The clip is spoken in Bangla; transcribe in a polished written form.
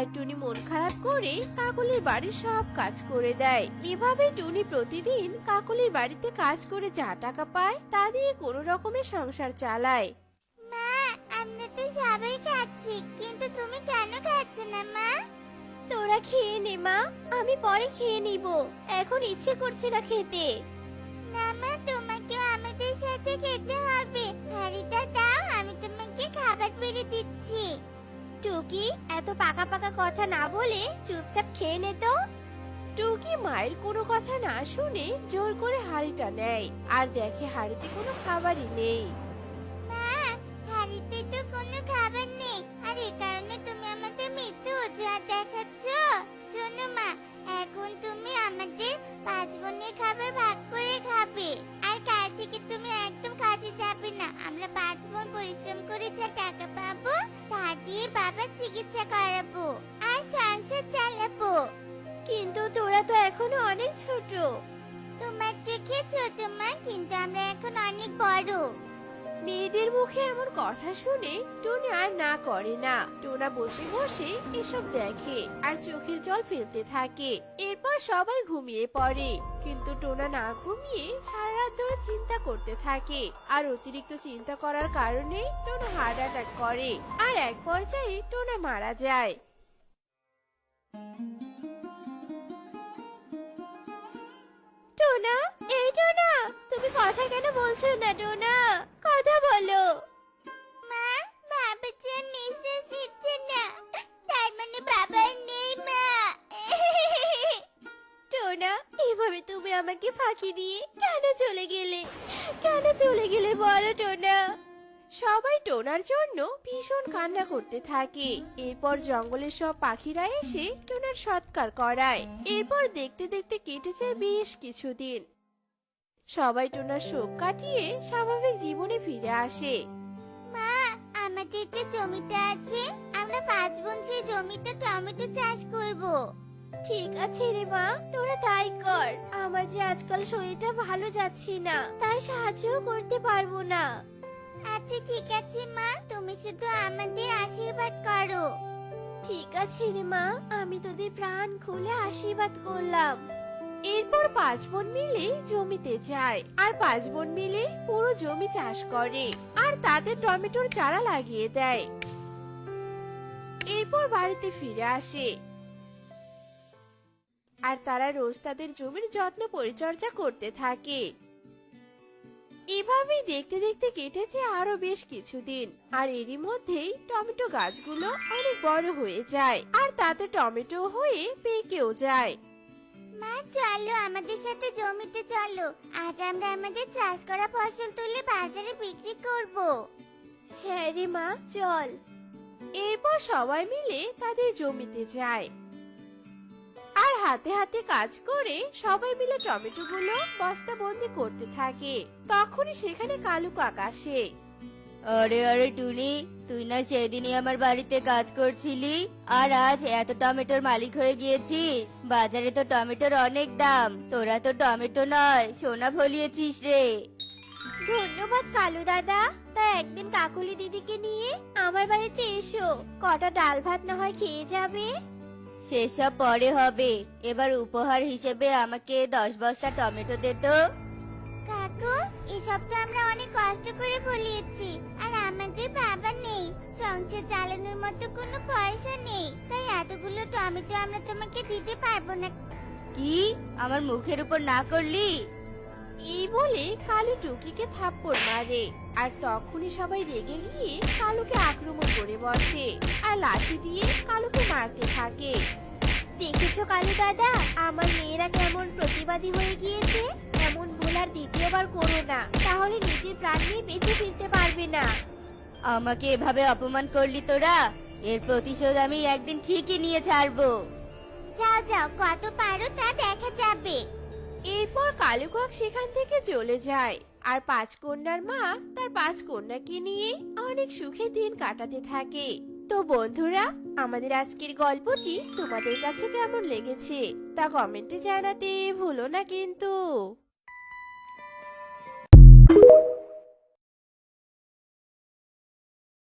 আর টুনি মন খারাপ করে কাকলির বাড়ির সব কাজ করে দেয়। এভাবে টুনি প্রতিদিন কাকলির বাড়িতে কাজ করে যা টাকা পায় তা দিয়ে কোনো রকমের সংসার চালায়। মা, আমরা তো সবাই খাচ্ছি, কিন্তু তুমি কেন খাচ্ছ না মা? তোরা খেয়ে নে মা, আমি পরে খেয়ে নিব, এখন ইচ্ছে করছে না খেতে। না মা, তোমাকেও আমাদের সাথে খেতে হবে। হাড়িটা দাও, আমি তোমাকে খাবার বেড়ে দিচ্ছি। টুকি, এত পাকা পাকা কথা না বলে চুপচাপ খেয়ে নে তো। টুকি মায়ের কোনো কথা না শুনে জোর করে হাঁড়িটা নেয় আর দেখে হাঁড়িতে কোনো খাবারই নেই। মা, হাড়িতে তো কোনো খাবার নেই, আর এই কারণে তুমি আমাদের মিথ্যে অজুহাত দেখাচ্ছ। শোনো মা, এখন তুমি আমাদের 5 বোনের খাবার ভাগ করে খাবে। আর কাল থেকে তুমি একদম কাজে যাবে না। আমরা 5 বোন পরিশ্রম করে যা টাকা পাবো তা দিয়ে বাবার চিকিৎসা করাবো আর সংসার চালাবো। কিন্তু তোরা তো এখনো অনেক ছোট। তোমার চোখে ছোট মা, কিন্তু আমরা এখন অনেক বড়। মেয়েদের মুখে এমন কথা শুনে টুনি আর না করে না। টোনা বসে বসে এসব দেখে আর চোখের জল ফেলতে থাকে। এরপর সবাই ঘুমিয়ে পড়ে, কিন্তু টোনা না ঘুমিয়ে সারা রাত ধরে চিন্তা করতে থাকে। আর অতিরিক্ত চিন্তা করার কারণে টোনা হার্ট অ্যাটাক করে আর এক পর্যায়ে টোনা মারা যায়। টোনা, এই টোনা, তুমি কথা কেন বলছো না? টোনা, কথা বলো। মা, বাবা যে নিঃশ্বাস নিচ্ছে না, তার মানে বাবা নেই মা। টোনা, এভাবে তুমি আমাকে ফাঁকি দিয়ে কেন চলে গেলে? কেন চলে গেলে বলো টোনা? সবাই টোনার জন্য ভীষণ কান্না করতে থাকে। এরপর জঙ্গলের সব পাখিরা এসে টোনার সৎকার করায়। এরপর দেখতে দেখতে কেটে যায় বেশ কিছুদিন। সবাই টোনার শোক কাটিয়ে স্বাভাবিক জীবনে ফিরে আসে। মা, আমাদের যে জমিটা আছে, আমরা 5 বোন সেই জমিতে টমেটো চাষ করব। ঠিক আছে রে মা, তোরা তাই কর। আমার যে আজকাল শরীরটা ভালো যাচ্ছে না, তাই সাহায্য করতে পারবো না। আচ্ছা ঠিক আছে মা, তুমি শুধু আমাদের আশীর্বাদ করো। ঠিক আছে রে মা, আমি তোদের প্রাণ খুলে আশীর্বাদ করলাম। এরপর 5 বোন মিলে জমিতে যায় আর 5 বোন মিলে পুরো জমি চাষ করে আর তাতে টমেটোর চারা লাগিয়ে দেয়। এরপর বাড়িতে ফিরে আসে আর তারা রোজ তাদের জমির যত্ন পরিচর্যা করতে থাকে। এভাবেই দেখতে দেখতে কেটেছে আরো বেশ কিছুদিন। আর এরই মধ্যেই টমেটো গাছগুলো অনেক বড় হয়ে যায় আর তাতে টমেটো হয়ে পেকেও যায়। মা, চলো আমাদের সাথে জমিতে চলো। আজ আমরা আমাদের চাষ করা ফসল তুলে বাজারে বিক্রি করব। হ্যাঁ রে মা, চল। এরপর সবাই মিলে তাদের জমিতে যায় আর হাতে হাতে কাজ করে সবাই মিলে টমেটোগুলো বস্তাবন্দি করতে থাকে। তখনই সেখানে কালু কাক আসে। আরে আরে টুনি, তুই না সেদিনই আমার বাড়িতে কাজ করছিলি, আর আজ এত টমেটোর মালিক হয়ে গিয়েছিস? বাজারে তো টমেটোর অনেক দাম, তোরা তো টমেটো নয় সোনা ফলিয়েছিস রে। ধন্যবাদ কালু দাদা। তা একদিন কাকুলি দিদিকে নিয়ে আমার বাড়িতে এসো, কটা ডাল ভাত না হয় খেয়ে যাবে। সেসব পরে হবে, এবার উপহার হিসেবে আমাকে 10 বস্তা টমেটো দে তো। কাকু, এসব তো আমরা অনেক কষ্ট করে ফলিয়েছি, আর আমাদের বাবা নেই, সংসার চালানোর মতো কোনো পয়সা নেই, তাই এতগুলো টমেটো আমরা তোমাকে দিতে পারবো না। কি আমার মুখের উপর না করলি? এই বলে কালু টুকিকে থাপ্পড় মারে আর তখনই সবাই রেগে গিয়ে কালুকে আক্রমণ করে বসে আর লাঠি দিয়ে কালুকে মারতে থাকে। দেখেছো কালু দাদা, আমার মেয়েরা কেমন প্রতিবাদী হয়ে গিয়েছে। এমন ভুল আর দ্বিতীয়বার করো না, তাহলে নিজের প্রাণ নিয়ে বেঁচে ফিরতে পারবে না। আমাকে এভাবে অপমান করলি তোরা, এর প্রতিশোধ আমি একদিন ঠিকই নিয়ে ছাড়বো। যাও যাও, কত পারো তা দেখা যাবে। এরপর কালু কাক সেখান থেকে চলে যায় আর 5 কন্যার মা তার 5 কন্যাকে নিয়ে অনেক সুখে দিন কাটাতে থাকে। তো বন্ধুরা, আমাদের আজকের গল্পটি তোমাদের কাছে কেমন লেগেছে তা কমেন্টে জানাতে ভুলো না কিন্তু।